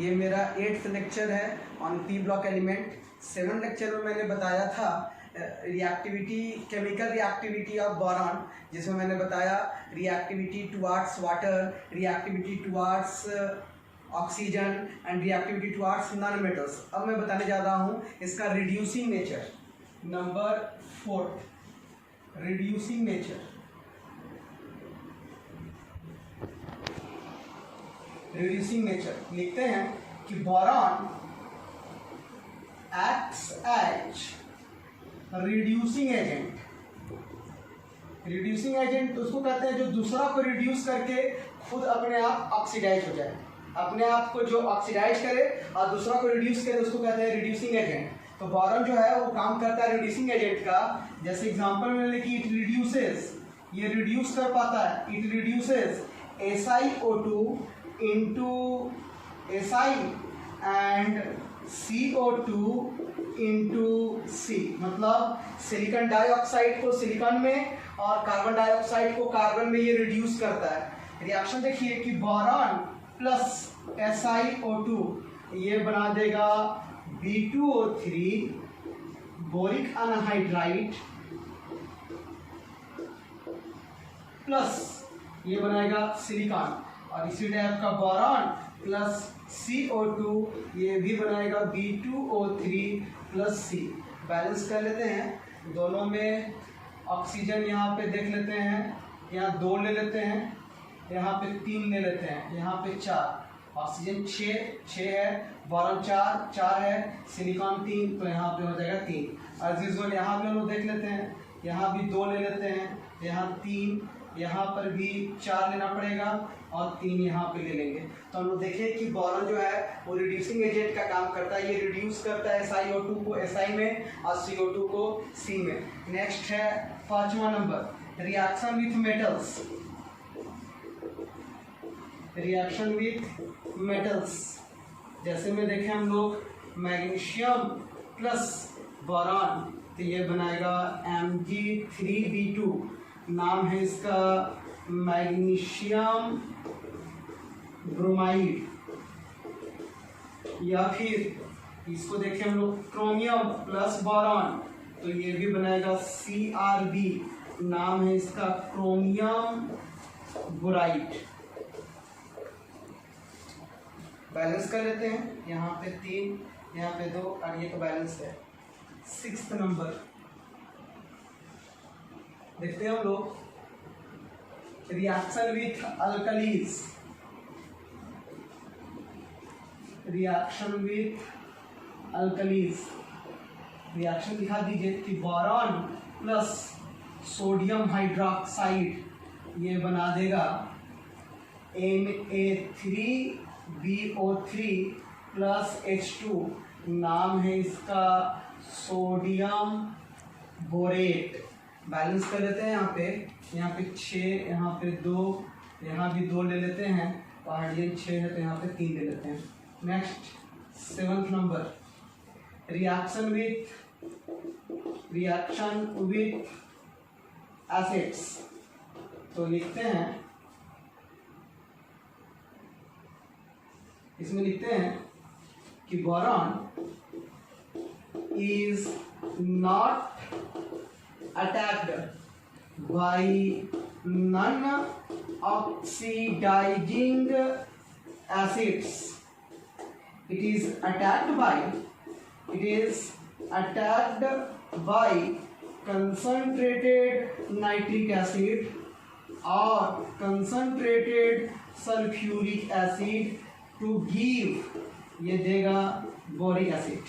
ये मेरा 8th lecture है on P block element. 7 lecture में मैंने बताया था reactivity, chemical reactivity of boron, जिसमें मैंने बताया reactivity towards water, reactivity towards oxygen and reactivity towards non metals. अब मैं बताने जा रहा हूँ इसका reducing nature. Number 4, reducing nature. Reducing nature लिखते हैं कि boron acts as reducing agent. Reducing agent उसको कहते हैं जो दूसरा को रिड्यूस करके खुद अपने आप ऑक्सीडाइज हो जाए। अपने आप को जो ऑक्सीडाइज करे और दूसरा को रिड्यूस करे उसको कहते हैं रिड्यूसिंग एजेंट। तो बोरॉन जो है वो काम करता है रिड्यूसिंग एजेंट का। जैसे एग्जांपल में लिखी इट रिड्यूसेस, ये रिड्यूस कर पाता है। It reduces SiO2 into Si and CO2 into C। मतलब सिलिकॉन डाइऑक्साइड को सिलिकॉन में और कार्बन डाइऑक्साइड को कार्बन में ये रिड्यूस करता है। रिएक्शन देखिए कि बोरॉन प्लस SiO2 ये बना देगा B2O3 बोरिक अनहाइड्राइड प्लस ये बनाएगा सिलिकॉन। और इसी टाइप का बोरॉन प्लस CO2 ये भी बनाएगा B2O3 प्लस C। बैलेंस कर लेते हैं दोनों में। ऑक्सीजन यहाँ पे देख लेते हैं, यहाँ 2 ले लेते हैं, यहाँ पे 3 ले लेते हैं, यहाँ पे 4। ऑक्सीजन 6 है, बोरॉन 4 है, सिलिकॉन 3, तो यहाँ पे हो जाएगा 3। एज यूजुअल यहाँ पे हम लोग देख लेते हैं, यहाँ भी 2 ले लेते हैं, यहाँ 3, यहाँ पर भी 4 लेना पड़ेगा और 3 यहाँ पे ले लेंगे। तो हम लोग देखें कि बोरॉन जो है वो रिड्यूसिंग एजेंट का काम करता है। ये रिड्यूस करता है SiO2 को Si में और CO2 को C में। नेक्स्ट है 5वां number, reaction with metals. Reaction with metals जैसे में देखें हम लोग मैग्नीशियम प्लस बोरॉन, तो ये बनाएगा Mg3B2। नाम है इसका मैग्नीशियम ब्रोमाइड। या फिर इसको देखें हम लोग क्रोमियम प्लस बोरॉन, तो ये भी बनाएगा CrB। नाम है इसका क्रोमियम बोराइड। बैलेंस कर लेते हैं, यहाँ पे 3, यहाँ पे 2 और ये तो बैलेंस है। 6th नंबर देखते हैं हम लोग reaction with alkalis. Reaction with alkalis reaction दिखा दीजिए कि बोरॉन प्लस सोडियम हाइड्रोक्साइड ये बना देगा Na3BO3 प्लस H2। नाम है इसका सोडियम बोरेट। बैलेंस कर लेते हैं यहाँ पे 6, यहाँ पे 2, यहाँ भी 2 ले लेते हैं और हाइड्रोजन 6 है तो यहाँ पे 3 ले लेते हैं। Next 7th number, reaction with acids. तो लिखते हैं, इसमें लिखते हैं कि boron is not attacked by non-oxidizing acids. It is attacked by concentrated nitric acid or concentrated sulfuric acid to give ये देगा बोरिक एसिड।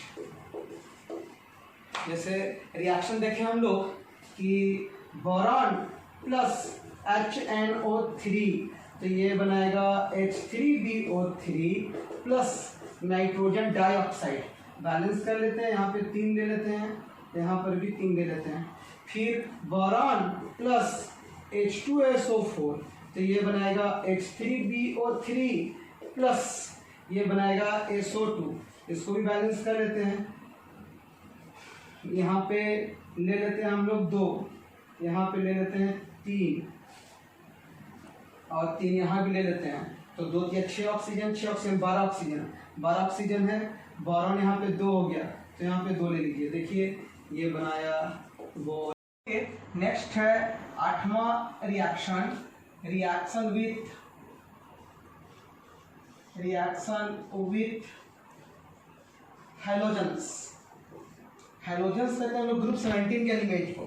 जैसे रिएक्शन देखें हम लोग कि बोरॉन प्लस HNO3, तो ये बनाएगा H3BO3 plus nitrogen dioxide. Balance कर लेते हैं, यहाँ पे 3 ले लेते हैं, यहाँ पर भी 3 ले लेते हैं। फिर बोरॉन प्लस H2SO4, तो ये बनाएगा H3BO3 प्लस ये बनाएगा SO2। इसको भी बैलेंस कर लेते हैं। यहाँ पे ले लेते हैं हम लोग 2, यहाँ पे ले लेते हैं 3 और 3 यहाँ भी ले लेते हैं। तो 2 या 6 ऑक्सीजन, 6 ऑक्सीजन 12 ऑक्सीजन, 12 ऑक्सीजन है, बोरॉन यहाँ पे 2 हो गया, तो यहाँ पे 2 ले लीजिए। देखिए ये बनाया वो। नेक्स्ट है 8वां reaction, reaction with halogens. Halogens कहते हैं हम लोग ग्रुप 17 के एलिमेंट को,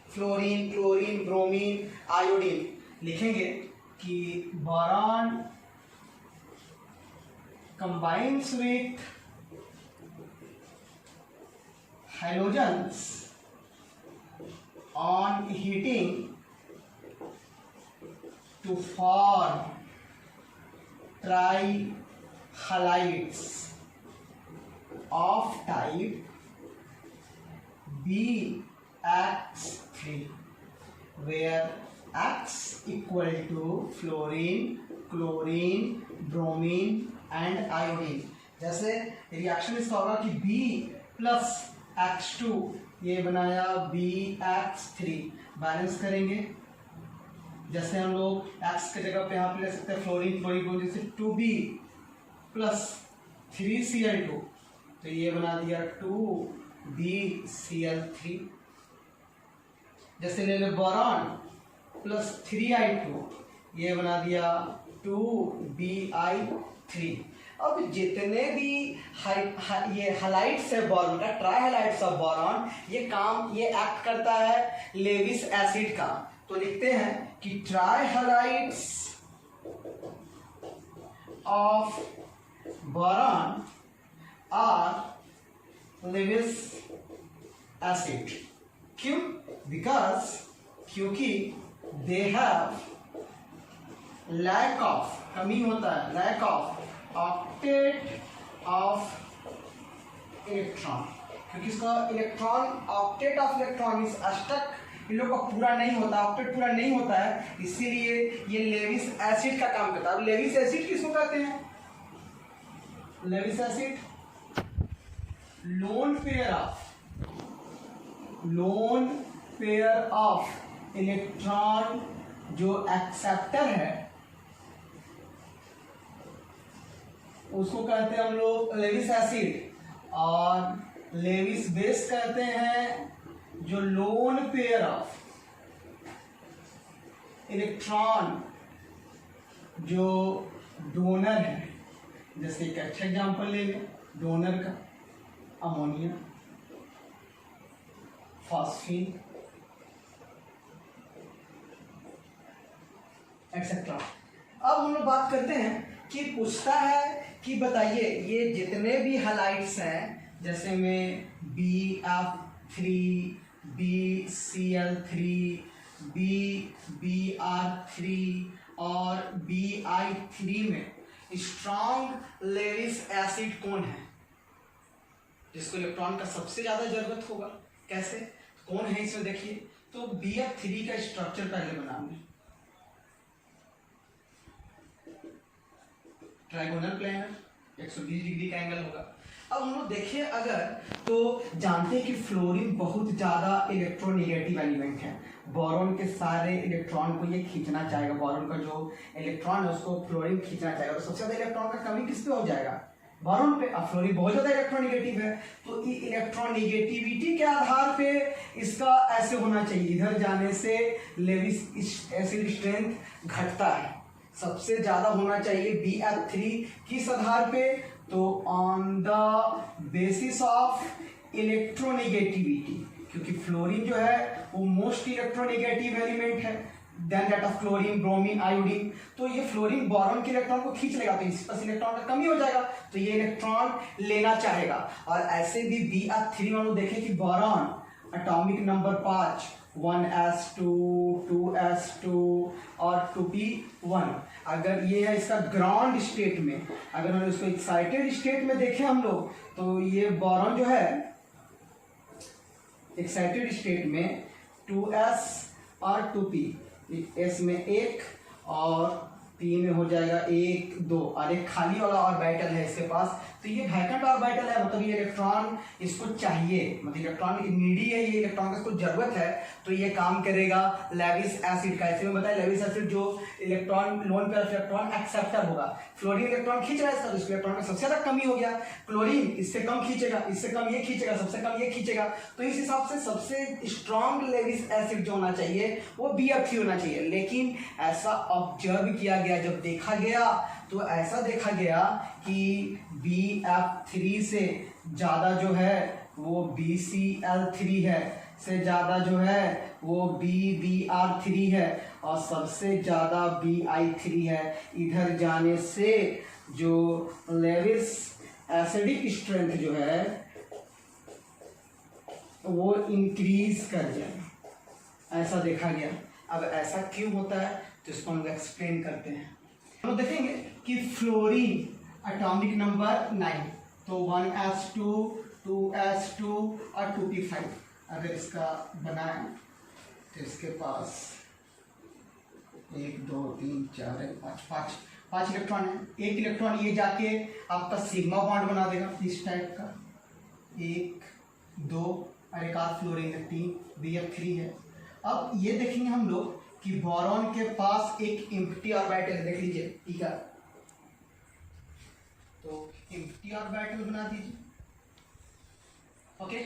फ्लोरीन, क्लोरीन, ब्रोमीन, आयोडीन। लिखेंगे कि boron combines with halogens on heating to form trihalides of type BX3, where X equal to fluorine, chlorine, bromine and iodine. जैसे reaction इसका होगा कि B प्लस X2 ये बनाया BX3, बैलेंस करेंगे। जैसे हम लोग X के जगह पे यहाँ पे ले सकते हैं फ्लोरीन, क्लोरीन, जैसे 2B प्लस 3Cl2, तो ये बना दिया 2BCl3। जैसे ले लो बोरॉन प्लस 3I2, ये बना दिया 2Bi3। अब जितने भी ये हैलाइड्स है बोरॉन का, ट्राई हैलाइड्स ऑफ बोरॉन, ये एक्ट करता है लेविस एसिड का। तो लिखते हैं कि tri halides of boron are Lewis acid. क्यों? क्योंकि दे हैव लैक ऑफ, कमी होता है, lack of octet of electron. क्योंकि इसका electron, octet of electron means अष्टक इन लोगों का पूरा नहीं होता, ऑक्टेट पूरा नहीं होता है, इसीलिए ये लेविस एसिड का काम करता है। अब लेविस एसिड किसको कहते हैं? Lewis acid lone pair of electron जो एक्सेप्टर है उसको कहते हैं हम लोग लेविस एसिड, और लेविस बेस कहते हैं जो लोन पेयर ऑफ इलेक्ट्रॉन जो डोनर है। जैसे एक अच्छा एग्जांपल ले लें डोनर का, अमोनिया, फॉस्फीन एक्सेट्रा। अब हम लोग बात करते हैं कि पूछता है कि बताइए ये जितने भी हैलाइड्स हैं, जैसे में BF3, BCl3, BBr3 और Bi3 में स्ट्रॉन्ग लेविस एसिड कौन है जिसको इलेक्ट्रॉन का सबसे ज्यादा जरूरत होगा? कैसे, कौन है इसमें? देखिए तो BF3 का स्ट्रक्चर पहले बनाना, ट्राइगोनल प्लेनर, 120 डिग्री का एंगल होगा। अब हम लोग देखिए अगर, तो जानते हैं कि फ्लोरीन बहुत ज्यादा इलेक्ट्रोनेगेटिव एलिमेंट है। बोरॉन के सारे इलेक्ट्रॉन को ये खींचना चाहेगा, बोरॉन का जो इलेक्ट्रॉन है उसको फ्लोरीन खींचना चाहेगा, तो सबसे ज्यादा इलेक्ट्रॉन का कमी किस पे हो जाएगा? बोरॉन पे। अब फ्लोरीन बहुत ज्यादा इलेक्ट्रोनेगेटिव है, तो इलेक्ट्रोनेगेटिविटी के आधार पे इसका ऐसे होना चाहिए, इधर जाने से लेविस एसिड स्ट्रेंथ घटता है, सबसे ज्यादा होना चाहिए BF3 किस आधार पे? तो on the basis of electronegativity, क्योंकि फ्लोरीन जो है वो मोस्ट इलेक्ट्रोनेगेटिव एलिमेंट है then that of chlorine, bromine, iodine. तो ये फ्लोरीन बोरॉन के इलेक्ट्रॉन को खींच लेगा, तो इस पास इलेक्ट्रॉन का कमी हो जाएगा, तो ये इलेक्ट्रॉन लेना चाहेगा। और ऐसे भी BF3 में लोग देखें कि boron atomic number 5, 1s2, 2s2 और 2p1। अगर ये है इसका ग्राउंड स्टेट में, अगर हम इसको एक्साइटेड स्टेट में देखें हम लोग, तो ये बोरॉन जो है एक्साइटेड स्टेट में 2s और 2p, s में 1 और पी में हो जाएगा 1 2 और एक खाली वाला ऑर्बिटल है इसके पास, तो ये वैकेंट ऑर्बिटल है, मतलब ये इलेक्ट्रॉन इसको चाहिए, मतलब इलेक्ट्रॉन नीडी है, ये इलेक्ट्रॉन का इसको जरूरत है, तो ये काम करेगा लेविस एसिड का। ऐसे में बताया लेविस एसिड जो electron lone pair electron acceptor होगा, फ्लोरीन इलेक्ट्रॉन खींच रहा है इसका, तो इलेक्ट्रॉन में सबसे ज्यादा कमी हो गया, क्लोरीन इससे कम खींचेगा, इससे कम ये खींचेगा, सबसे कम ये खींचेगा, तो इस हिसाब से सबसे स्ट्रॉन्ग लेविस एसिड जो होना चाहिए वो BF3 होना चाहिए। लेकिन ऐसा ऑब्जर्व किया गया, जब देखा गया तो ऐसा देखा गया कि BF3 से ज़्यादा जो है वो BCl3 है, से ज़्यादा जो है वो BBr3 है, और सबसे ज़्यादा BI3 है। इधर जाने से जो लेविस एसिडिक स्ट्रेंथ जो है वो इंक्रीज कर जाए, ऐसा देखा गया। अब ऐसा क्यों होता है तो इसको हम एक्सप्लेन करते हैं। हम देखेंगे कि फ्लोरीन एटॉमिक नंबर 9, तो 1s2 2s2 और 2p5 अगर इसका बनाए तो इसके पास 1 2 3 4 5 इलेक्ट्रॉन है। एक इलेक्ट्रॉन ये जाके आपका सिग्मा बॉन्ड बना देगा इस टाइप का, 1 2 और एक आध फ्लोरीन है 3 BF3 है। अब ये देखेंगे हम लोग कि बोरॉन के पास एक एम्प्टी ऑर्बिटल, देख लीजिए ठीक है, तो एम्प्टी ऑर्बिटल बना दीजिए। ओके,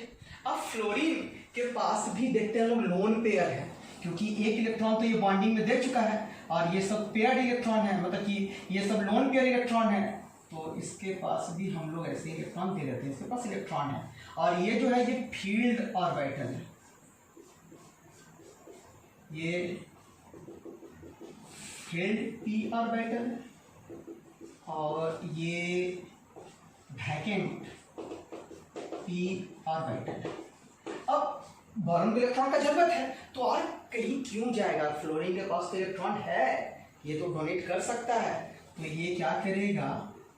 अब फ्लोरीन के पास भी देखते हैं लोग लोन पेयर है, क्योंकि एक इलेक्ट्रॉन तो ये बॉन्डिंग में दे चुका है और ये सब पेयर्ड इलेक्ट्रॉन है, मतलब कि ये सब लोन पेयर इलेक्ट्रॉन है, तो इसके पास भी हम लोग ऐसे इलेक्ट्रॉन दे देते हैं, इसके पास इलेक्ट्रॉन है। और ये जो है ये फील्ड ऑर्बिटल है, ये फील्ड p ऑर्बिटल है, और ये वैकेंट p ऑर्बिटल है। अब बोरॉन को इलेक्ट्रॉन का जरूरत है, तो और कहीं क्यों जाएगा, फ्लोरीन के पास तो इलेक्ट्रॉन है, ये तो डोनेट कर सकता है, तो ये क्या करेगा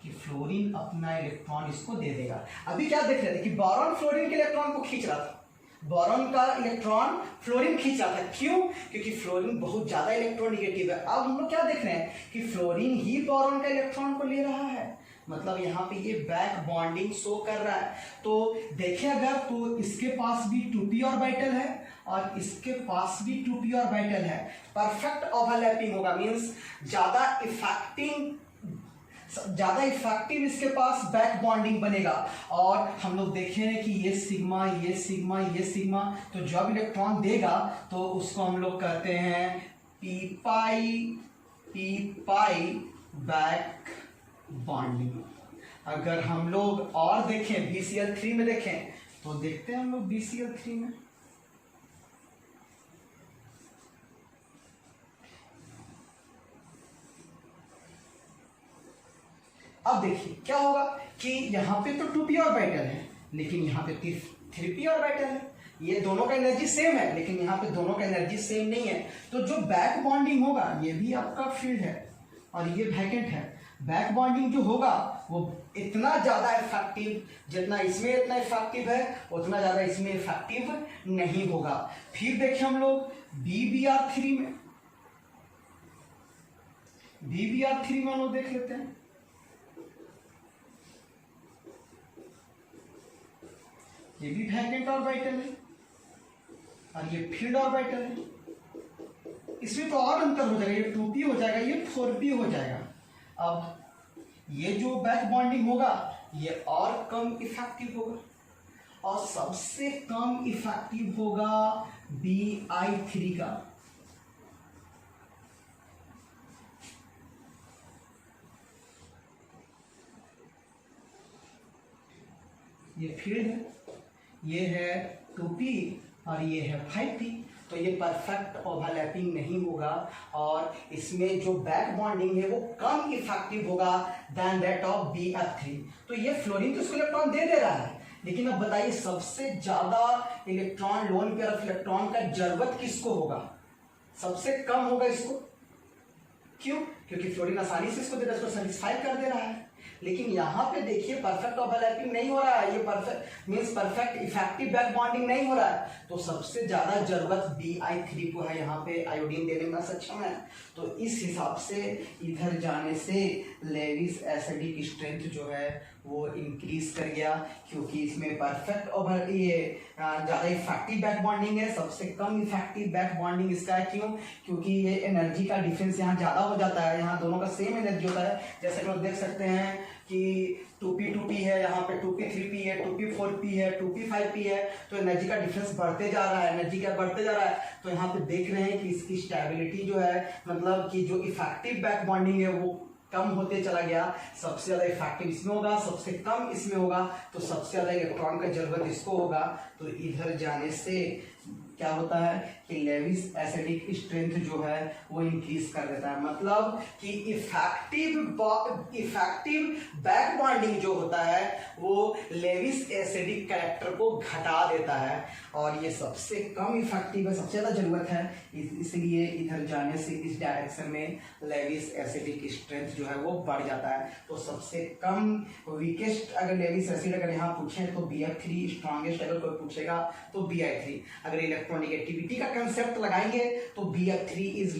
कि फ्लोरीन अपना इलेक्ट्रॉन इसको दे देगा। अभी क्या देख रहे थे कि बोरॉन फ्लोरीन के इलेक्ट्रॉन को खींच रहा था, बोरॉन का इलेक्ट्रॉन फ्लोरीन खींच रहा था, क्यों? क्योंकि फ्लोरीन बहुत ज्यादा इलेक्ट्रोनेगेटिव है। अब हम लोग क्या देख रहे हैं कि फ्लोरीन ही बोरॉन का इलेक्ट्रॉन को ले रहा है, मतलब यहाँ पे ये बैक बॉन्डिंग शो कर रहा है। तो देखें अगर तो इसके पास भी 2p ऑर्बिटल है और इसके पास भी 2p ऑर्बिटल है, परफेक्ट ओवरलैपिंग होगा, मींस ज्यादा इफेक्टिव इसके पास बैक बॉन्डिंग बनेगा। और हम लोग देखे हैं कि ये सिग्मा ये सिग्मा ये सिग्मा, तो जब इलेक्ट्रॉन देगा तो उसको हम लोग कहते हैं p पाई बैक बॉन्डिंग। अगर हम लोग और देखें BCl3 में देखें, तो देखते हैं हम लोग BCl3 में अब देखिए क्या होगा कि यहाँ पे तो 2p ऑर्बिटल है, लेकिन यहाँ पे 3p ऑर्बिटल है, ये दोनों का एनर्जी सेम है, लेकिन यहाँ पे दोनों का एनर्जी सेम नहीं है, तो जो बैक बॉन्डिंग होगा ये भी आपका फील्ड है और ये वैकेंट है, बैक बॉन्डिंग जो होगा वो इतना ज्यादा इफेक्टिव, जितना इसमें इतना इफेक्टिव है उतना ज्यादा इसमें इफेक्टिव नहीं होगा। फिर देखिए हम लोग BBr3 में, BBr3 में हम लोग देख लेते हैं, ये भी वैकेंट ऑर्बिटल है और ये फील्ड ऑर्बिटल है। इसमें तो और अंतर हो जाएगा, ये 2p हो जाएगा, ये 4p हो जाएगा। अब ये जो बैक बॉन्डिंग होगा ये और कम इफेक्टिव होगा और सबसे कम इफेक्टिव होगा BI3 का। ये फील्ड है, ये है 2p और ये है 5p, तो ये परफेक्ट ओवरलैपिंग नहीं होगा और इसमें जो बैक बॉन्डिंग है वो कम इफेक्टिव होगा देन दैट ऑफ BF3। तो ये फ्लोरीन तो इसको इलेक्ट्रॉन दे रहा है, लेकिन अब बताइए सबसे ज्यादा electron lone pair of electron का जरूरत किसको होगा? सबसे कम होगा इसको। क्यों? क्योंकि फ्लोरीन आसानी से इसको दे रहा है, इसको सेटिस्फाई कर दे रहा है। लेकिन यहाँ पे देखिए परफेक्ट ओवरलैपिंग नहीं हो रहा है, ये perfect means perfect effective back bonding नहीं हो रहा है। तो सबसे ज्यादा जरूरत Bi3 को है, यहाँ पे आयोडीन देने में सक्षम है। तो इस हिसाब से इधर जाने से लेविस एसिडिक स्ट्रेंथ जो है वो इंक्रीज कर गया, क्योंकि इसमें परफेक्ट ओवर ये ज़्यादा इफेक्टिव बैक बॉन्डिंग है। सबसे कम इफेक्टिव बैक बॉन्डिंग इसका है, क्यों? क्योंकि ये एनर्जी का डिफरेंस यहाँ ज़्यादा हो जाता है, यहाँ दोनों का सेम एनर्जी होता है। जैसे कि लोग देख सकते हैं कि 2p2p है, यहाँ पे 2p3p है, 2p4p है, 2p5p है, तो एनर्जी का डिफरेंस बढ़ते जा रहा है। एनर्जी क्या बढ़ते जा रहा है? तो यहाँ पे देख रहे हैं कि इसकी स्टेबिलिटी जो है, मतलब कि जो इफेक्टिव बैक बॉन्डिंग है वो कम होते चला गया। सबसे ज्यादा इफेक्टिव इसमें होगा, सबसे कम इसमें होगा, तो सबसे ज्यादा इलेक्ट्रॉन का जरूरत इसको होगा। तो इधर जाने से क्या होता है कि लेविस एसिडिक स्ट्रेंथ जो है वो इंक्रीज कर देता है, मतलब कि इफेक्टिव बैक बॉन्डिंग जो होता है वो लेविस एसिडिक कैरेक्टर को घटा देता है, और ये सबसे कम इफेक्टिव है, सबसे ज्यादा जरूरत है। इसलिए इधर जाने से इस डायरेक्शन में लेविस एसिडिक स्ट्रेंथ जो है वो बढ़ जाता है। तो सबसे कम वीकेस्ट अगर लेविस एसिड अगर यहाँ पूछे तो Bf3, स्ट्रॉन्गेस्ट अगर कोई पूछेगा तो Bi3। अगर इलेक्ट्रोनेगेटिविटी का कंसेप्ट लगाएंगे तो Bf3 इज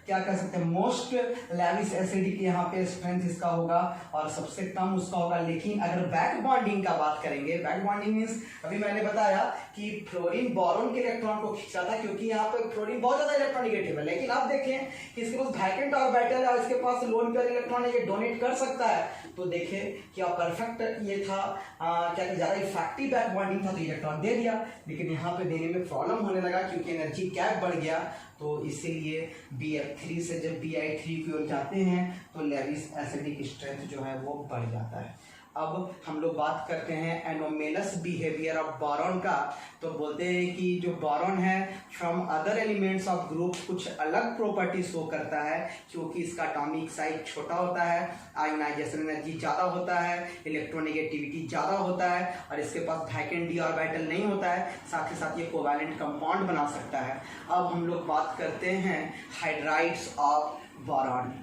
क्या कह सकते हैं मोस्ट लेविस एसिडिक यहाँ पे स्ट्रेंथ इसका होगा, और सबसे कम उसका होगा। लेकिन अगर बैक बॉन्डिंग का बात करेंगे, बैक बॉन्डिंग मीन्स अभी मैंने बताया कि फ्लोरीन बोरोन के इलेक्ट्रॉन को खींचता था, क्योंकि यहाँ पे फ्लोरीन बहुत ज्यादा इलेक्ट्रोनेगेटिव है। लेकिन आप देखें कि इसके पास वैकेंट ऑर्बिटल है, इसके पास लोन पेयर इलेक्ट्रॉन है, ये डोनेट कर सकता है। तो देखें क्या परफेक्ट ये था, क्या ज्यादा इफेक्टिव बैक बॉन्डिंग था तो इलेक्ट्रॉन दे दिया, लेकिन यहाँ पे देने में प्रॉब्लम होने लगा क्योंकि एनर्जी गैप बढ़ गया। तो इसीलिए Bf3 से जब Bi3 की ओर जाते हैं तो लेविस एसिडिक स्ट्रेंथ जो है वो बढ़ जाता है। अब हम लोग बात करते हैं एनोमेलस बिहेवियर ऑफ बोरॉन का। तो बोलते हैं कि जो बोरॉन है from other elements of group कुछ अलग प्रॉपर्टी शो करता है, क्योंकि इसका एटॉमिक साइज छोटा होता है, आयोनाइजेशन एनर्जी ज़्यादा होता है, इलेक्ट्रोनेगेटिविटी ज़्यादा होता है, और इसके पास वैकेंट डी ऑर्बिटल नहीं होता है। साथ ही साथ ये कोवैलेंट कंपाउंड बना सकता है। अब हम लोग बात करते हैं हाइड्राइड्स ऑफ बोरॉन।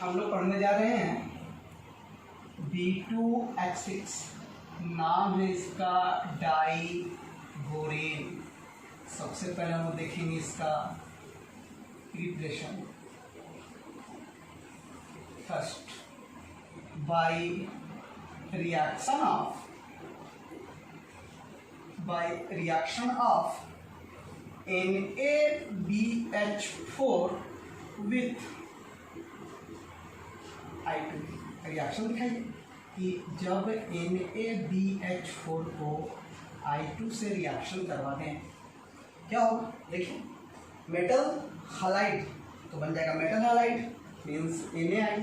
हम लोग पढ़ने जा रहे हैं B2H6, नाम है इसका डाइबोरेन। सबसे पहले हम लोग देखेंगे इसका preparation. First, by reaction of NaBH4 with I2। Reaction दिखाइए कि जब NaBH4 को I2 से रिएक्शन करवा दें क्या होगा। देखिए मेटल हालाइड तो बन जाएगा मेटल हालाइड मीन्स NaI।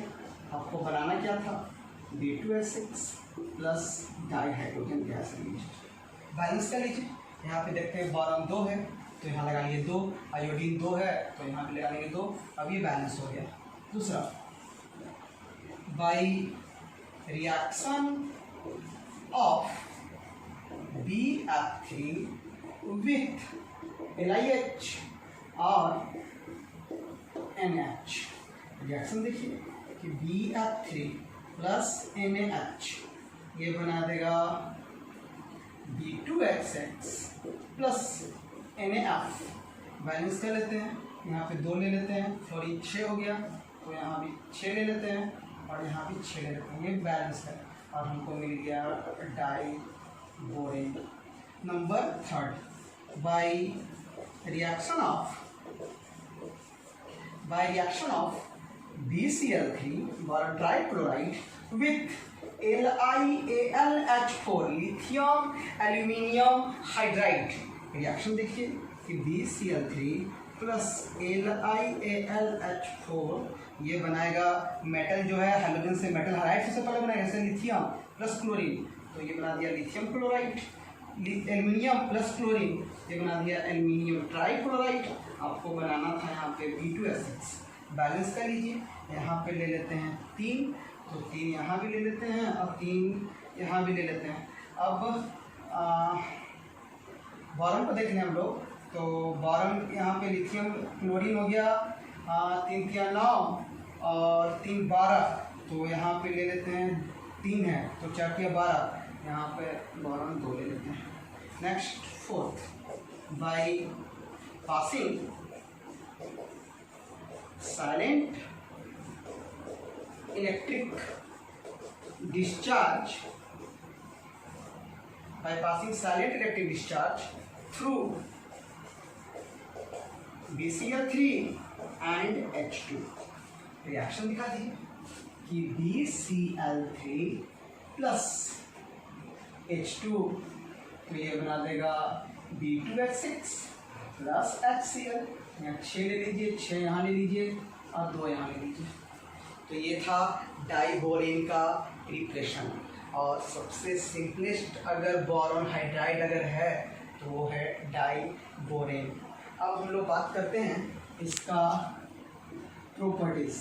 आपको बनाना क्या था B2H6 plus dihydrogen gas release. Balance कर लीजिए। यहाँ पे देखते हैं बोरॉन 2 है तो यहाँ लगा लिए 2, आयोडीन 2 है तो यहाँ पे लगा लेंगे 2। अब ये बैलेंस हो गया। दूसरा, by reaction of Bf3 with LiH और NH। रिएक्शन देखिए कि Bf3 प्लस NaH ये बना देगा B2H6 प्लस NaF। बैलेंस कर लेते हैं, यहाँ पे 2 ले लेते हैं, फ्लोरीन 6 हो गया तो यहाँ भी 6 ले लेते हैं और यहाँ भी 6 ले लेते हैं, ये बैलेंस है और हमको मिल गया diborane. Number 3, by reaction of BCl3 boron trichloride with LiAlH4 lithium aluminium hydride. Reaction देखिए कि BCl3 प्लस LiAlH4 ये बनाएगा मेटल जो है हाइड्रोजन से मेटल हाइड्राइड सबसे पहले बनाएगा, जैसे लिथियम प्लस क्लोरीन तो ये बना दिया lithium chloride. Aluminium plus chlorine ये बना दिया एल्यूमिनियम ट्राइक्लोराइड। आपको बनाना था यहाँ पे B2H6। बैलेंस कर लीजिए, यहाँ पे ले लेते हैं 3 तो 3 यहाँ भी ले लेते हैं और 3 यहाँ भी ले लेते हैं। अब बोरॉन को देख लें हम लोग तो बोरॉन यहाँ पे लिथियम क्लोरीन हो गया 3 3 9 और 3 12 तो यहाँ पे ले लेते हैं 3 है तो 4 के 12, यहाँ पे बोरॉन 2 ले लेते हैं। Next fourth, by passing silent electric discharge, by passing silent electric discharge through BCl3 and H2, reaction दिखा दीजिए कि BCl3 प्लस H2, तो ये बना देगा B2H6 प्लस HCl। यहाँ 6 ले लीजिए, 6 यहाँ ले लीजिए और 2 यहाँ ले लीजिए। तो ये था डाइबोरेन का प्रिपरेशन। और सबसे सिंपलेस्ट अगर बोरॉन हाइड्राइड अगर है तो वो है डाइबोरेन। अब हम लोग बात करते हैं इसका प्रॉपर्टीज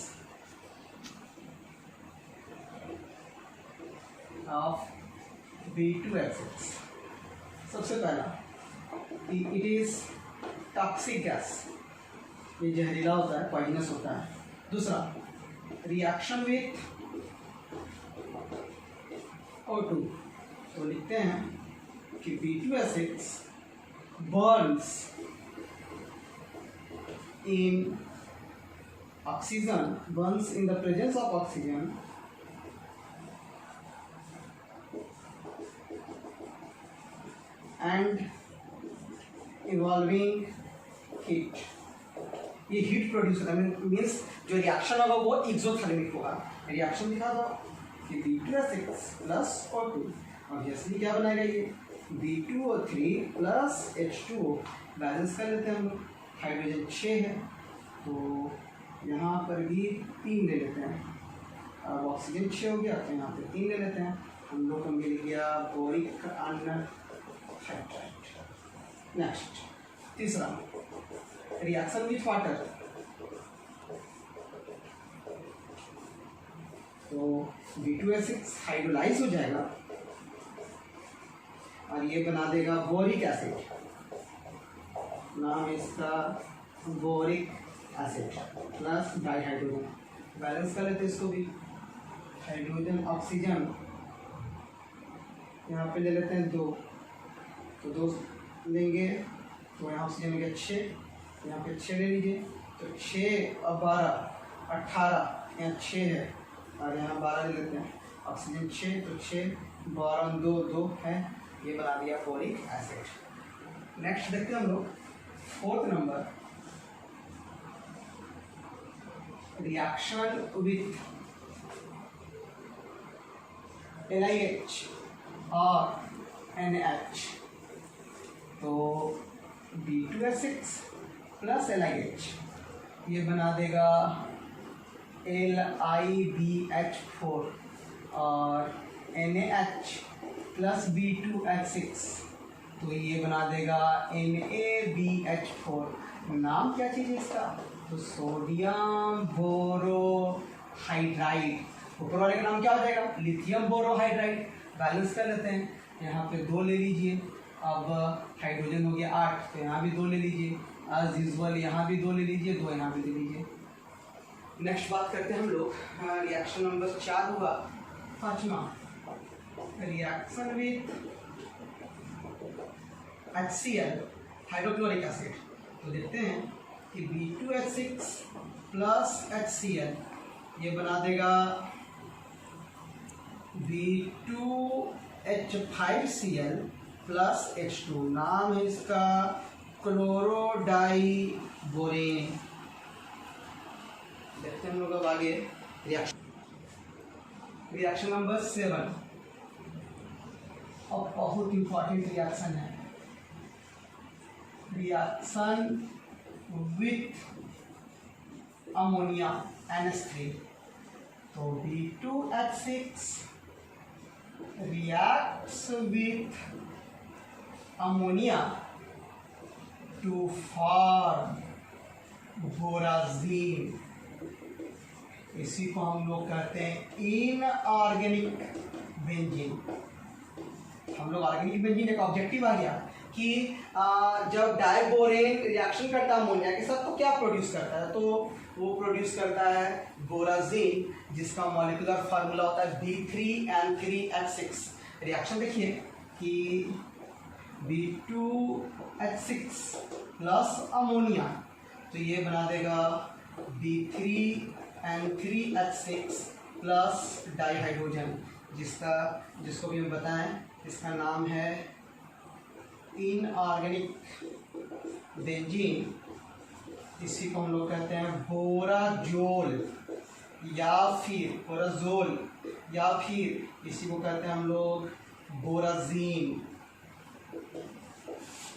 ऑफ B2H6। सबसे पहला इट इज टॉक्सिक गैस, ये जहरीला होता है, पॉइजनस होता है। दूसरा, रिएक्शन विथ O2, तो लिखते हैं कि B2H6 burns in oxygen, burns in the presence of oxygen and involving heat। ये हीट प्रोड्यूस होता है, मीन्स जो रिएक्शन होगा वो एक्सोथर्मिक होगा। रिएक्शन दिखा दो कि B2H6 प्लस O2, ऑब्वियसली क्या बनाएगा ये B2O3 प्लस H2O। बैलेंस कर लेते हैं हम लोग, हाइड्रोजन 6 है तो यहाँ पर भी 3 ले लेते हैं। अब ऑक्सीजन 6 हो गया तो यहाँ पे 3 ले लेते हैं। हम लोग को मिल गया बोरिक हाइड्राइड। नेक्स्ट, तीसरा, रिएक्शन विथ वाटर, तो B2H6 हाइड्रोलाइज हो जाएगा और ये बना देगा बोरिक एसिड, नाम इसका boric acid plus dihydrogen. Balance कर लेते हैं इसको भी, हाइड्रोजन ऑक्सीजन यहाँ पे ले लेते हैं 2, तो 2 लेंगे तो यहाँ ऑक्सीजन लेंगे 6, यहाँ पे 6 ले लीजिए तो 6 और 12 18, यहाँ 6 है और यहाँ 12 ले लेते हैं। ऑक्सीजन 6 तो 6 बोरॉन 2 है, ये बना दिया बोरिक एसिड। नेक्स्ट देखते हैं हम लोग fourth number, reaction with LiH और NH, तो B2H6 प्लस LiH ये बना देगा LiBH4 और NaH प्लस B2H6, तो ये बना देगा NaBH4। नाम क्या चीज़ है इसका, तो सोडियम बोरोहाइड्राइड। ऊपर वाले का नाम क्या हो जाएगा, लिथियम बोरोहाइड्राइड। बैलेंस कर लेते हैं, यहाँ पे 2 ले लीजिए। अब हाइड्रोजन हो गया 8, तो यहाँ भी 2 ले लीजिए। एज यूजुअल यहाँ भी 2 ले लीजिए, 2 यहाँ भी ले लीजिए। नेक्स्ट बात करते हैं हम लोग, रिएक्शन नंबर 4 हुआ। पांचवा, reaction with HCl hydrochloric acid, तो देखते हैं कि B2H6 प्लस HCl ये बना देगा B2H5Cl प्लस H2। नाम है इसका क्लोरोडाइबोरेन। देखते हैं हम लोग अब आगे रिएक्शन नंबर 7, और बहुत इंपॉर्टेंट रिएक्शन है, रिएक्शन विथ अमोनिया NH3, तो B2H6 reacts with ammonia to form बोराजीन। इसी को हम लोग कहते हैं इनऑर्गेनिक बेंजीन। हम लोग ऑर्गेनिक बेंजीन एक ऑब्जेक्टिव आ गया कि जब डाइबोरेन रिएक्शन करता है अमोनिया के साथ तो क्या प्रोड्यूस करता है, तो वो प्रोड्यूस करता है बोराजीन, जिसका मॉलिक्यूलर फार्मूला होता है B3N3H6। रिएक्शन देखिए कि B2H6 प्लस अमोनिया, तो ये बना देगा B3N3H6 प्लस डाइहाइड्रोजन, जिसको भी हम बताएं इसका नाम है इनऑर्गेनिक बेंजीन। इसी को हम लोग कहते हैं बोराजोल या फिर बोराजोल, या फिर इसी को कहते हैं हम लोग बोराजीन।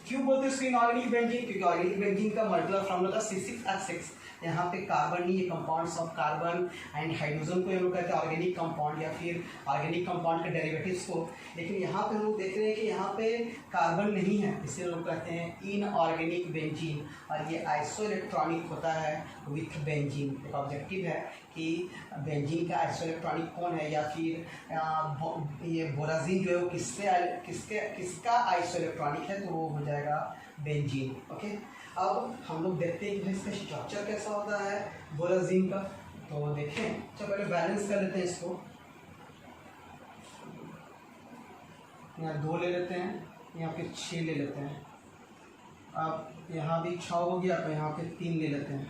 क्यों बोलते हैं इसको इनऑर्गेनिक बेंजीन? क्योंकि ऑर्गेनिक बेंजीन का मॉलिक्यूलर फार्मूला था C6H6। यहाँ पे कार्बन नहीं, ये compounds of carbon and hydrogen को हम लोग कहते हैं ऑर्गेनिक कंपाउंड या फिर ऑर्गेनिक कंपाउंड के डेरिवेटिव्स को। लेकिन यहाँ पे हम लोग देख रहे हैं कि यहाँ पे कार्बन नहीं है, इसे लोग कहते हैं इनऑर्गेनिक बेंजीन, और ये आइसोइलेक्ट्रॉनिक होता है विथ बेंजीन। एक ऑब्जेक्टिव है कि बेंजीन का आइसोइलेक्ट्रॉनिक कौन है, या फिर ये बोराजीन जो है वो किसका आइसोइलेक्ट्रॉनिक है, तो वो हो जाएगा बेंजीन। ओके, अब हम लोग देखते हैं कि इसका स्ट्रक्चर कैसा होता है बोराजीन का। तो देखें, तो पहले बैलेंस कर लेते हैं इसको। यहाँ 2 ले लेते हैं, यहाँ पे 6 ले लेते हैं। अब यहाँ भी 6 हो गया, तो यहाँ पे 3 ले लेते हैं।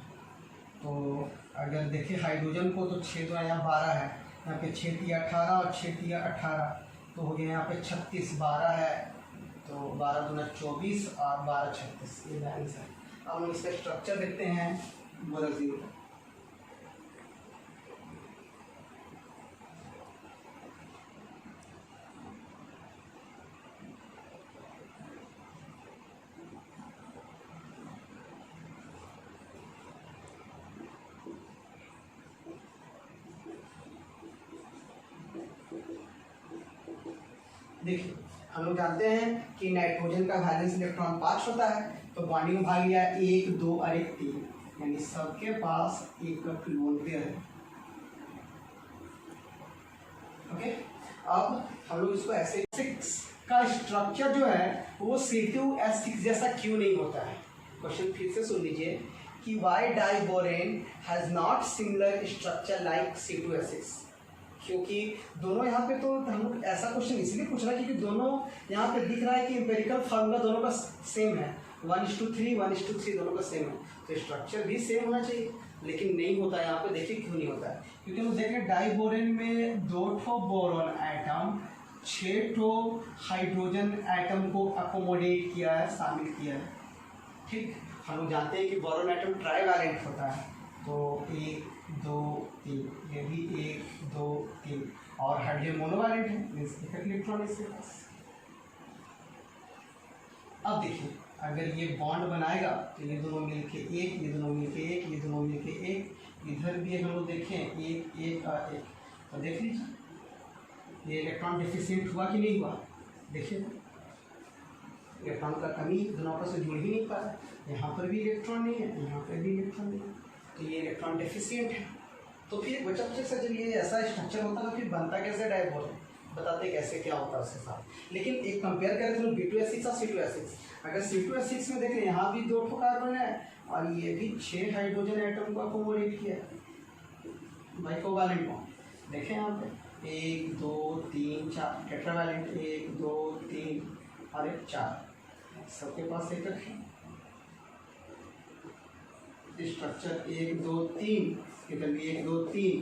तो अगर देखें हाइड्रोजन को, तो 6 तो यहाँ 12 है, यहाँ पे 6 3 18 और 6 3 18, तो हो गया यहाँ पे 36, 12 है, तो 12 दूना 24 और 12 36, ये बैलेंस है। अब हम इसका स्ट्रक्चर देखते हैं बोराजीन का। देखिए, हम लोग जानते हैं कि नाइट्रोजन का वैलेंस इलेक्ट्रॉन 5 होता है, तो बॉन्डिंग में भाग लिया 1 2 और 1 3, यानी सबके पास एक लोन पेयर है। ओके, अब हम लोग इसको ऐसे 6 का स्ट्रक्चर जो है वो C2H6 जैसा क्यों नहीं होता है। क्वेश्चन फिर से सुन लीजिए कि why diborane has not similar structure like C2H6, क्योंकि दोनों यहाँ पे, तो हम लोग ऐसा क्वेश्चन इसलिए पूछ रहा है क्योंकि दोनों यहाँ पे दिख रहा है कि एम्पेरिकल फार्मूला दोनों का सेम है, 1:3 1:3 दोनों का सेम है, तो स्ट्रक्चर भी सेम होना चाहिए, लेकिन नहीं होता है यहाँ पे। देखिए क्यों नहीं होता है, क्योंकि हम देखें डाइबोरेन में 2 ठो बोरॉन एटम 6 ठो हाइड्रोजन एटम को अकोमोडेट किया है, शामिल किया है। ठीक, हम लोग जानते हैं कि बोरॉन एटम ट्राइवैलेंट होता है, तो 1 2 3, ये भी 1 2 3, और हाइड्रोजन मोनोवैलेंट है, मींस एक इलेक्ट्रॉन इसके पास। अब देखिए, अगर ये बॉन्ड बनाएगा तो ये दोनों मिलके 1, ये दोनों मिलके 1, ये दोनों मिलके 1, इधर भी हम लोग देखें 1 1 और 1, तो देख लीजिए ये इलेक्ट्रॉन डेफिशिएंट हुआ कि नहीं हुआ। देखिए इलेक्ट्रॉन का कमी, दोनों आपस में जुड़ ही नहीं पा रहा। यहाँ पर भी इलेक्ट्रॉन नहीं है, यहाँ पर भी इलेक्ट्रॉन नहीं है, तो ये इलेक्ट्रॉन डेफिशिएंट है। तो फिर बच्चा पूछे सर जब ये ऐसा स्ट्रक्चर होता है तो फिर बनता कैसे डाइबोरेन, बताते कैसे क्या होता है उसके साथ। लेकिन एक कंपेयर करें तो B2H6 और C2H6, अगर C2H6 में देखें यहाँ भी 2 ठो कार्बन है और ये भी 6 हाइड्रोजन एटम को अकोमोडेट किया है बाई कोवैलेंट बॉन्ड। देखें यहाँ पे 1 2 3 4 टेट्रावैलेंट, 1 2 3 और 1 4, सबके पास एक है स्ट्रक्चर 1 2 3, इधर भी 1 2 3,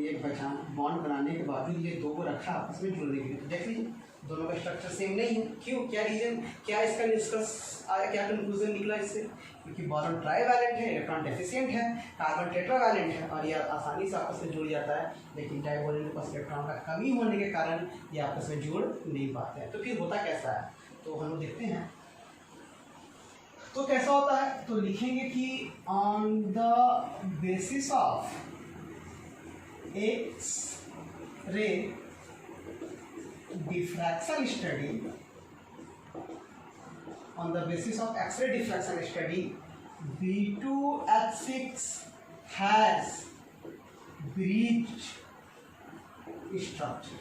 एक बचा बॉन्ड बनाने के बाद ये 2 को रखा आपस में जुड़ने के लिए। तो देख लीजिए दोनों का स्ट्रक्चर सेम नहीं है। क्यों, क्या रीजन, क्या इसका निष्कर्ष आया, क्या कंक्लूजन निकला इससे? क्योंकि बोरॉन ट्राइवैलेंट है, इलेक्ट्रॉन डेफिशिएंट है, कार्बन टेट्रावैलेंट है और ये आसानी से आपस में जुड़ जाता है, लेकिन डाइबोरेन के पास इलेक्ट्रॉन का कमी होने के कारण ये आपस में जुड़ नहीं पाते हैं। तो फिर होता कैसा है, तो हम लोग देखते हैं तो कैसा होता है। तो लिखेंगे कि on the basis of X ray diffraction study, on the basis of X-ray diffraction study, B2H6 has breached structure।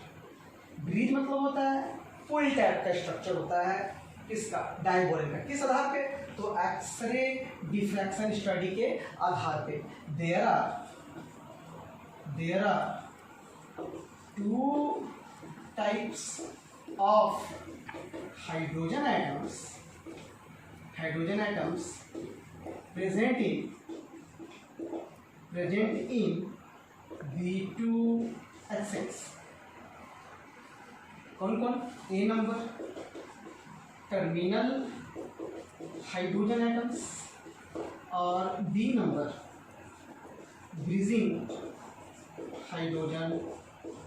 Breach मतलब होता है फुल टाइप का स्ट्रक्चर होता है किसका, डाइबोरेन का। किस आधार पे, तो एक्सरे डिफ्रैक्शन स्टडी के आधार पे। There are two types of hydrogen atoms present in B2H6। कौन कौन, A number terminal hydrogen atoms और B number bridging hydrogen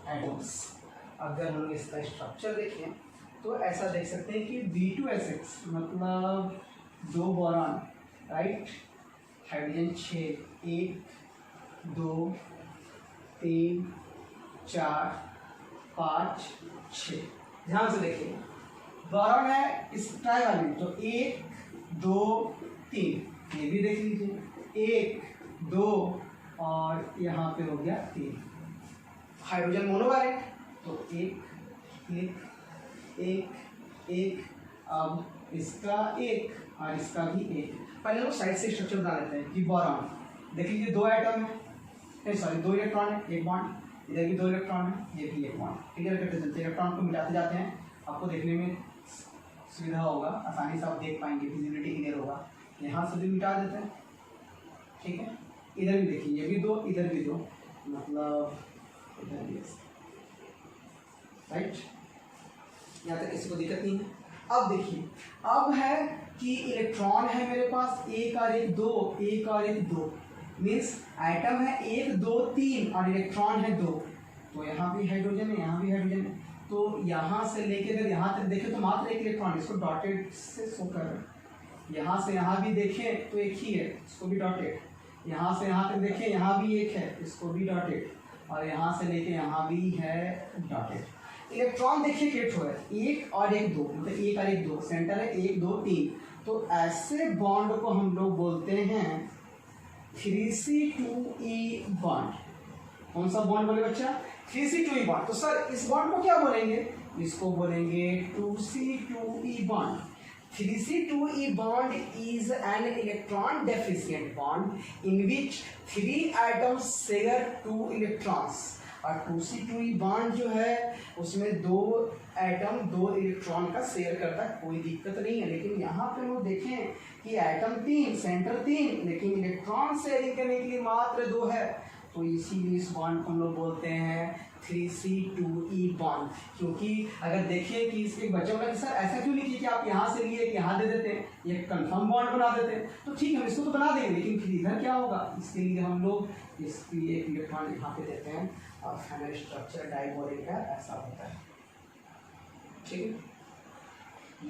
atoms. अगर हम इसका स्ट्रक्चर देखें तो ऐसा देख सकते हैं कि B2H6 मतलब 2 बोरॉन, राइट, हाइड्रोजन 6, 1 2 3 4 5 6। ध्यान से देखिए, बोरॉन है इस ट्राइवैलेंट, तो 1 2 3, ये भी देख लीजिए 1 2 और यहाँ पे हो गया 3। हाइड्रोजन मोनोवैलेंट, तो 1 1 1 1, अब इसका 1 और इसका भी 1। पहले लोग साइड से स्ट्रक्चर बना लेते हैं कि बोरॉन देख लीजिए 2 एटम है, सॉरी 2 इलेक्ट्रॉन है, 1 बॉन्ड, इधर भी 2 इलेक्ट्रॉन है, ये भी 1 बॉन्ड। क्लियर करते चलते, इलेक्ट्रॉन को मिलाते जाते हैं, आपको देखने में सुविधा होगा, आसानी से आप देख पाएंगे, विजिबिलिटी क्लियर होगा। यहाँ से भी मिटा देते हैं, ठीक है। इधर भी देखिए, ये भी 2, इधर भी 2, मतलब इधर भी, राइट, यहाँ तक किसी को दिक्कत नहीं है। अब देखिए, अब है कि इलेक्ट्रॉन है मेरे पास 1 और 1 2, 1 और 1 2, मीन्स एटम है 1 2 3 और इलेक्ट्रॉन है 2, तो यहाँ भी हाइड्रोजन है, यहाँ भी हाइड्रोजन है। तो यहाँ से लेके अगर यहाँ तक देखें तो मात्र 1 इलेक्ट्रॉन, इसको डॉटेड से शो कर रहे हैं। यहाँ से यहाँ भी देखें तो एक ही है, इसको भी डॉटेड। यहाँ से यहाँ तक देखें, यहाँ भी 1 है, इसको भी डॉटेड, और यहाँ से लेके यहाँ भी है डॉटेड। इलेक्ट्रॉन देखिए कितने है, 1 और 1 2, मतलब 1 और 1 2, सेंटर है 1 2 3। तो ऐसे बॉन्ड को हम लोग बोलते हैं 3C2E बॉन्ड। कौन सा बॉन्ड बोले बच्चा, 3C2E बॉन्ड। तो सर इस बॉन्ड को क्या बोलेंगे, इसको बोलेंगे 2C2E bond. 3C2E bond is an electron deficient bond in which 3 atoms share 2 electrons। और 2C2E बॉन्ड जो है उसमें 2 एटम 2 इलेक्ट्रॉन का शेयर करता है, कोई दिक्कत नहीं है। लेकिन यहाँ पे हम देखें कि एटम 3, सेंटर 3, लेकिन इलेक्ट्रॉन शेयरिंग करने के लिए मात्र 2 है, तो इसीलिए इस बॉन्ड को हम लोग बोलते हैं 3C2E बॉन्ड। क्योंकि अगर देखिए कि इसके बच्चे वाला सर ऐसा क्यों नहीं किया कि आप यहाँ से लिए कि यहाँ दे देते हैं, ये कंफर्म बॉन्ड बना देते हैं, तो ठीक है हम इसको तो बना देंगे, लेकिन फिर इधर क्या होगा, इसके लिए हम लोग इसके लिए एक इलेक्ट्रॉन यहाँ पे देते हैं। और फाइनल स्ट्रक्चर डाइबोरेन का ऐसा होता है, ठीक है।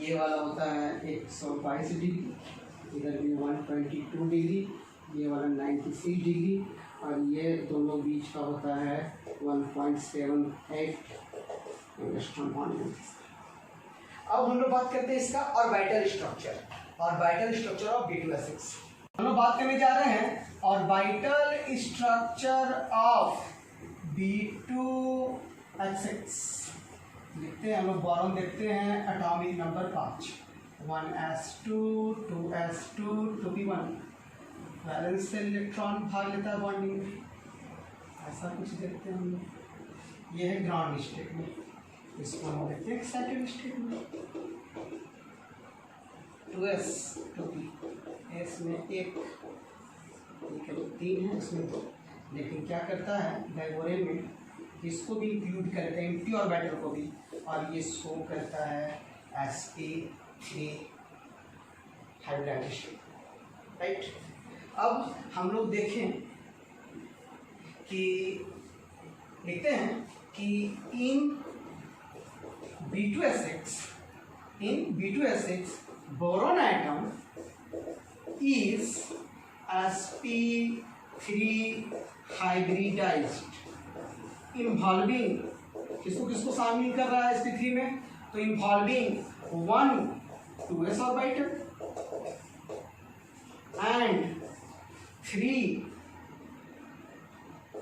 ये वाला होता है 122 डिग्री, इधर भी 122 डिग्री, ये वाला 96 डिग्री, और ये दोनों बीच का होता है 1.78 इलेक्ट्रॉन बॉन्ड। अब हम लोग बात करते हैं इसका orbital structure, orbital structure of B2H6 हम लोग बात करने जा रहे हैं। ऑर्बिटल स्ट्रक्चर ऑफ B2H6 लिखते हैं हम लोग, बोरॉन देखते हैं atomic number 5, 1s2 2s2 2p1, balance से इलेक्ट्रॉन भाग लेता है बॉन्डिंग में, ऐसा कुछ देखते हैं हम लोग। ये है ग्राउंड स्टेट में, इसको हम देखते हैं एक्साइटेड स्टेट में, 2s 2p, s में 1 3 है, इसमें 2। लेकिन क्या करता है डाइबोरेन में, इसको भी इंक्लूड करते हैं, एम्प्टी ऑर्बिटल को भी, और ये शो करता है sp3 हाइब्रिडाइज्ड स्टेट, राइट। अब हम लोग देखें कि लिखते हैं कि in B2H6 boron atom is sp3 hybridized involving, किसको किसको शामिल कर रहा है sp3 में, तो involving 1 2s orbital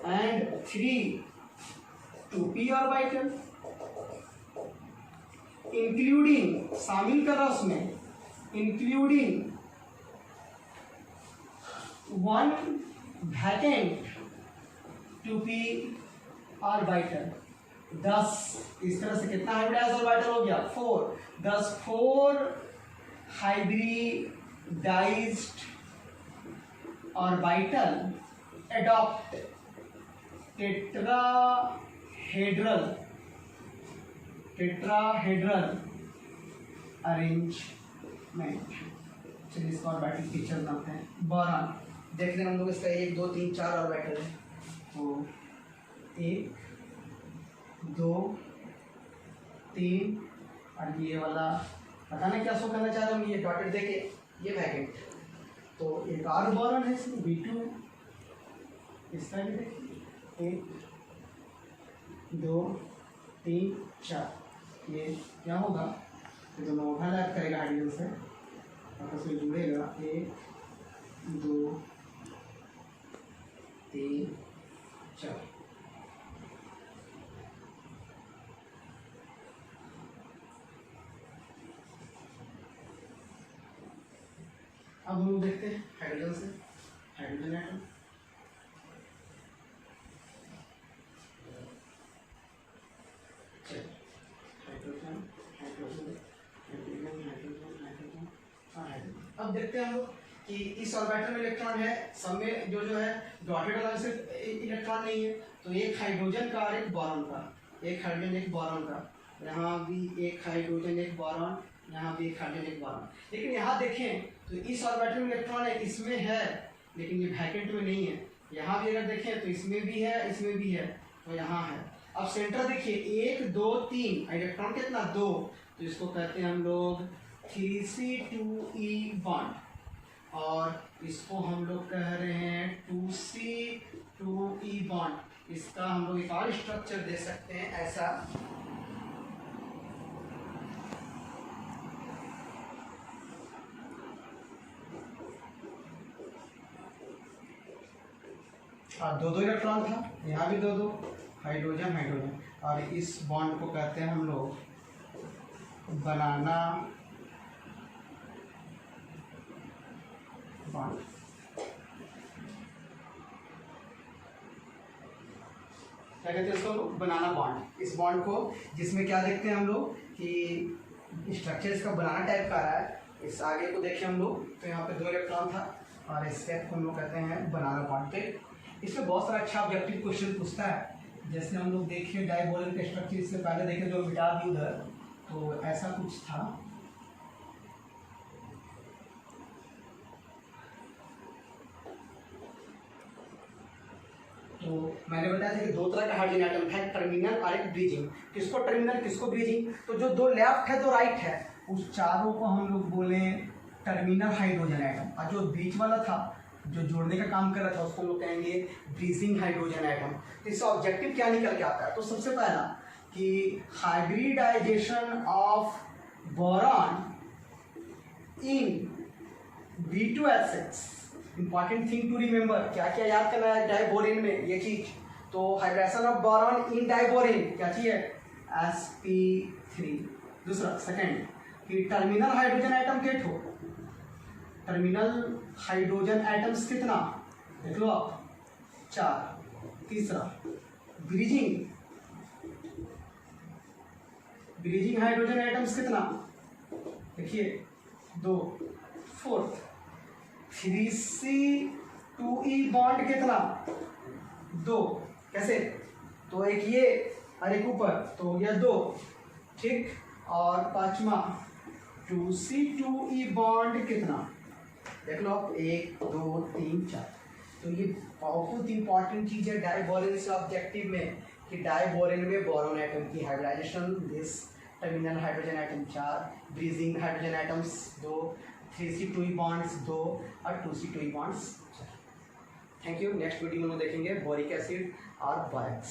and 3 2p orbital including, शामिल कर रहा उसमें, इंक्लूडिंग 1 वैकेंट 2p ऑर्बिटल। 10, इस तरह से कितना हाइब्रिडाइज्ड ऑर्बिटल हो गया? 4। 10 4 hybridised orbital adopt tetrahedral arrangement. चलिए इसका ऑर्बिटल पिक्चर बनाते हैं। बोरॉन देख लें हम लोग इसका 1 2 3 4 ऑर्बिटल है। तो 1 2 3 और ये वाला पता नहीं क्या शो करना चाह रहे हम, ये डॉटेड देके ये वैकेंट। तो एक और बोरॉन है इसमें B2, इसका भी देखिए 1 2 3 4, ये क्या होगा? ये दोनों ओवरलैप करेगा हाइड्रोजन से, आपस में जुड़ेगा। 1 2 3 4। अब हम लोग देखते हैं हाइड्रोजन से, हाइड्रोजन एटम। अब देखते हैं हम लोग कि इस ऑर्बिटल में इलेक्ट्रॉन है, सब में जो है डॉटेड वाला सिर्फ इलेक्ट्रॉन नहीं है। तो एक हाइड्रोजन का और एक बोरॉन का, एक हाइड्रोजन एक बोरॉन का, यहाँ भी एक हाइड्रोजन एक बोरॉन, यहाँ भी एक हाइड्रोजन एक बोरॉन। लेकिन यहाँ देखें तो इस ऑर्बिटल में इलेक्ट्रॉन है, इसमें है लेकिन ये वैकेंट में नहीं है। यहाँ भी अगर देखें तो इसमें भी है, इसमें भी है, तो यहाँ है। अब सेंटर देखिए 1 2 3, इलेक्ट्रॉन कितना? 2, तो इसको कहते हैं हम लोग 3c2e बॉन्ड, और इसको हम लोग कह रहे हैं 2c2e बॉन्ड। इसका हम लोग एक और स्ट्रक्चर दे सकते हैं ऐसा, और 2 इलेक्ट्रॉन था, यहाँ भी 2 हाइड्रोजन हाइड्रोजन, और इस बॉन्ड को कहते हैं हम लोग बनाना बॉन्ड। क्या कहते हैं इसको लोग? बनाना बॉन्ड। इस बॉन्ड को, जिसमें क्या देखते हैं हम लोग कि स्ट्रक्चर इसका बनाना टाइप का रहा है। इस आगे को देखें हम लोग तो यहाँ पे 2 इलेक्ट्रॉन था, और इस स्टेप को हम लोग कहते हैं बनाना बॉन्ड। इसमें बहुत सारा अच्छा ऑब्जेक्टिव क्वेश्चन पूछता है। जैसे हम लोग देखिए डाइबोरन के स्ट्रक्चर, इससे पहले देखे जो मिटा दी उधर, तो ऐसा कुछ था। तो मैंने बताया था कि 2 तरह का हाइड्रोजन एटम है, टर्मिनल और एक ब्रीजिंग। किसको टर्मिनल, किसको ब्रीजिंग? तो जो 2 लेफ्ट है 2 राइट है, उस चारों को हम लोग बोले टर्मिनल हाइड्रोजन एटम, और जो बीच वाला था जो जोड़ने का काम कर रहा था उसको लोग कहेंगे ब्रीजिंग हाइड्रोजन एटम। तो इसका ऑब्जेक्टिव क्या निकल के आता है? तो सबसे पहला कि hybridization of boron in B2S6। Important thing to remember, क्या क्या याद करना है डाइबोरिन में ये चीज। तो हाइब्रिडाइजेशन ऑफ बोरॉन इन डाइबोरिन क्या चीज है? sp3। दूसरा सेकंड कि टर्मिनल हाइड्रोजन एटम के ठो, टर्मिनल हाइड्रोजन एटम्स कितना देख लो आप? 4। तीसरा ब्रीजिंग, ब्रीजिंग हाइड्रोजन एटम्स कितना देखिए? 2। फोर्थ 3c2e बॉन्ड कितना? 2। कैसे? तो एक ये और एक ऊपर, तो हो गया 2, ठीक। और पांचवा 2c2e बॉन्ड कितना देख लो आप? 1 2 3 4। तो ये बहुत इंपॉर्टेंट चीज है डाइबोरिन से ऑब्जेक्टिव में, कि डाइबोरिन में बोरॉन एटम की hybridization, this terminal hydrogen atom 4, bridging hydrogen atoms 2, 3c2e bonds 2 और 2c2e bonds 4। Thank you. Next video में देखेंगे बोरिक एसिड और बोरॉक्स।